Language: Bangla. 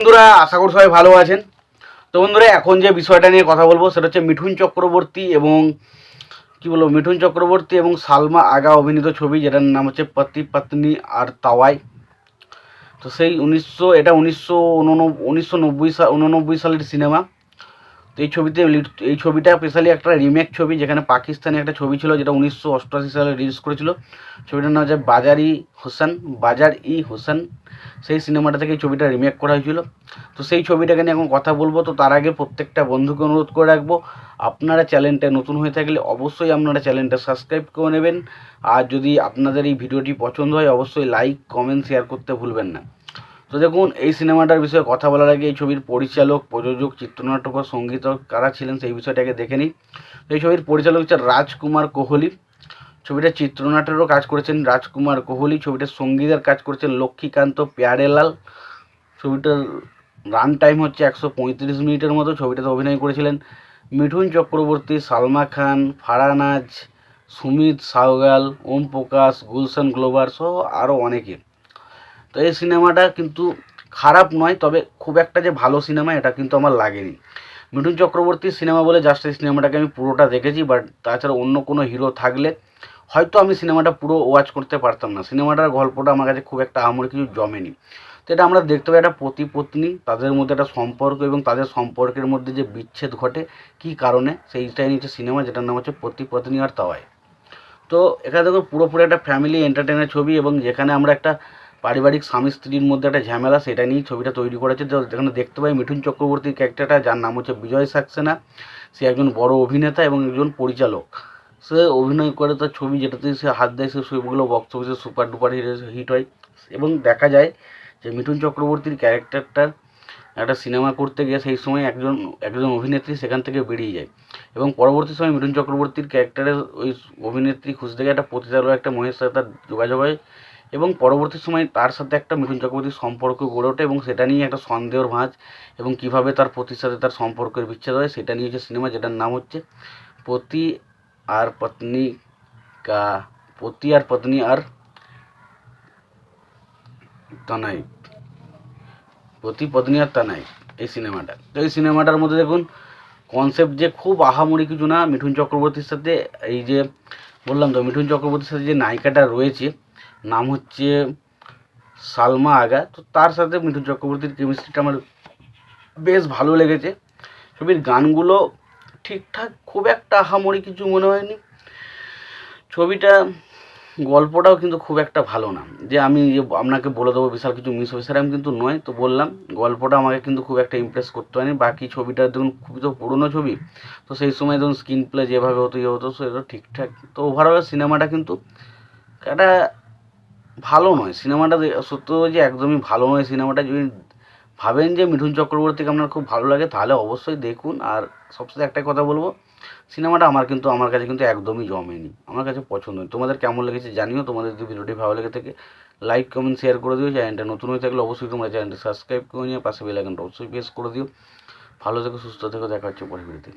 বন্ধুরা, আশা করি সবাই ভালো আছেন। তো বন্ধুরা, এখন যে বিষয়টা নিয়ে কথা বলবো সেটা হচ্ছে মিঠুন চক্রবর্তী এবং মিঠুন চক্রবর্তী এবং সালমা আগা অভিনীত ছবি, যেটার নাম হচ্ছে পতি পত্নী আর তাওয়াই। তো সেই এটা উনিশশো উননব্বই সালের সিনেমা। তো এই ছবিটা স্পেশালি একটা রিমেক ছবি, যেখানে পাকিস্তানি একটা ছবি ছিল যেটা 1988 সালে রিলিজ করেছিল। ছবিটার নাম হচ্ছে বাজার ই হোসেন। সেই সিনেমাটা থেকে এই ছবিটা রিমেক করা হয়েছিল। তো সেই ছবিটাকে নিয়ে এখন কথা বলবো। তো তার আগে প্রত্যেকটা বন্ধুকে অনুরোধ করে রাখবো, আপনারা চ্যানেলটা নতুন হয়ে থাকলে অবশ্যই আপনারা চ্যানেলটা সাবস্ক্রাইব করে নেবেন। আর যদি আপনাদের এই ভিডিওটি পছন্দ হয় অবশ্যই লাইক, কমেন্ট, শেয়ার করতে ভুলবেন না। তো দেখুন, এই সিনেমাটার বিষয়ে কথা বলার আগে এই ছবির পরিচালক, প্রযোজক, চিত্রনাটক ও সঙ্গীত কারা ছিলেন সেই বিষয়টাকে দেখে নিই। এই ছবির পরিচালক হচ্ছে রাজকুমার কোহলি। ছবিটার চিত্রনাট্যেরও কাজ করেছেন রাজকুমার কোহলি। ছবিটার সঙ্গীতের কাজ করেছেন লক্ষ্মীকান্ত প্যারেলাল। ছবিটার রান টাইম হচ্ছে 135 মিনিটের মতো। ছবিটাতে অভিনয় করেছিলেন মিঠুন চক্রবর্তী, সালমা খান, ফারানাজ, সুমিত সাওগাল, ওম প্রকাশ, গুলশান গ্লোভার সহ আরও অনেকে। তো এই সিনেমাটা কিন্তু খারাপ নয়, তবে খুব একটা যে ভালো সিনেমা এটা কিন্তু আমার লাগেনি। মিঠুন চক্রবর্তীর সিনেমা বলে জাস্ট এই সিনেমাটাকে আমি পুরোটা দেখেছি, বাট তাছাড়া অন্য কোনো হিরো থাকলে হয়তো আমি সিনেমাটা পুরো ওয়াচ করতে পারতাম না। সিনেমাটার গল্পটা আমার কাছে খুব একটা আহামরি কিছু জমেনি। তো এটা আমরা দেখতে পাই একটা পতি পত্নী, তাদের মধ্যে একটা সম্পর্ক এবং তাদের সম্পর্কের মধ্যে যে বিচ্ছেদ ঘটে কী কারণে, সেইটাই নিচ্ছে সিনেমা, যেটার নাম হচ্ছে পতি পত্নী আর তাওয়াই। তো এখানে দেখো পুরোপুরি একটা ফ্যামিলি এন্টারটেইনার ছবি, এবং যেখানে আমরা একটা পারিবারিক স্বামী স্ত্রীর মধ্যে একটা ঝামেলা, সেটা নিয়েই ছবিটা তৈরি করেছে। তো যেখানে দেখতে পাই মিঠুন চক্রবর্তীর ক্যারেক্টারটা, যার নাম হচ্ছে বিজয় সাক্সেনা। সে একজন বড় অভিনেতা এবং একজন পরিচালক। সে অভিনয় করে তার ছবি যেটাতে সে হাত দেয়, সে ছবিগুলো বক্স অফিসে সুপার ডুপার হিট হয়। এবং দেখা যায় যে মিঠুন চক্রবর্তীর ক্যারেক্টারটার একটা সিনেমা করতে গিয়ে সেই সময় একজন একজন অভিনেত্রী সেখান থেকে বেরিয়ে যায়, এবং পরবর্তী সময় মিঠুন চক্রবর্তীর ক্যারেক্টারের ওই অভিনেত্রী খুঁজতে গিয়ে একটা পতিতালয় একটা মহিলার সাথে তার যোগাযোগ হয়, এবং পরবর্তী সময় তার সাথে একটা মিঠুন চক্রবর্তীর সম্পর্ক গড়ে ওঠে, এবং সেটা নিয়ে একটা সন্দেহের ভাঁজ, এবং কীভাবে তার পতির সাথে তার সম্পর্কের বিচ্ছেদ হয় সেটা নিয়ে হচ্ছে সিনেমা, যেটার নাম হচ্ছে পতি আর পত্নী কা পতি আর পত্নী আর তানাই পতি পত্নী আর তানাই এই সিনেমাটা। তো এই সিনেমাটার মধ্যে দেখুন কনসেপ্ট যে খুব আহামরি কিছু না। মিঠুন চক্রবর্তীর সাথে এই যে বললাম তো, মিঠুন চক্রবর্তীর সাথে যে নায়িকাটা রয়েছে নাম হচ্ছে সালমা আগা। তো তার সাথে মিঠুন চক্রবর্তীর কেমিস্ট্রিটা আমার বেশ ভালো লেগেছে। ছবির গানগুলো ঠিকঠাক, খুব একটা আহামরি কিছু মনে হয়নি। ছবিটা গল্পটাও কিন্তু খুব একটা ভালো না, যে আমি আপনাকে বলে দেবো বিশাল কিছু মিস হয়েছে সেরকম কিন্তু নয়। তো বললাম গল্পটা আমাকে কিন্তু খুব একটা ইমপ্রেস করতে হয়নি। বাকি ছবিটা দেখুন খুবই তো পুরোনো ছবি, তো সেই সময় ধরুন স্ক্রিন প্লে যেভাবে হতো হতো সেটা ঠিকঠাক। তো ওভারঅল সিনেমাটা কিন্তু একটা ভালো নয়। সিনেমাটা সত্য যে একদমই ভালো নয় সিনেমাটা। যদি ভাবেন যে মিঠুন চক্রবর্তীকে আপনার খুব ভালো লাগে তাহলে অবশ্যই দেখুন। আর সবসাথে একটাই কথা বলবো, সিনেমাটা আমার কাছে কিন্তু একদমই জমেনি, আমার কাছে পছন্দ নয়। তোমাদের কেমন লেগেছে জানিও। তোমাদের যদি ভিডিওটি ভালো লেগে থাকে লাইক, কমেন্ট, শেয়ার করে দিও। চ্যানেলটা নতুন হয়ে থাকলে অবশ্যই তোমরা চ্যানেলটা সাবস্ক্রাইব করে নিয়ে পাশে বেল আইকনটা অবশ্যই প্রেস করে দিও। ভালো থেকো, সুস্থ থেকো, দেখা হচ্ছে পরের ভিডিওতে।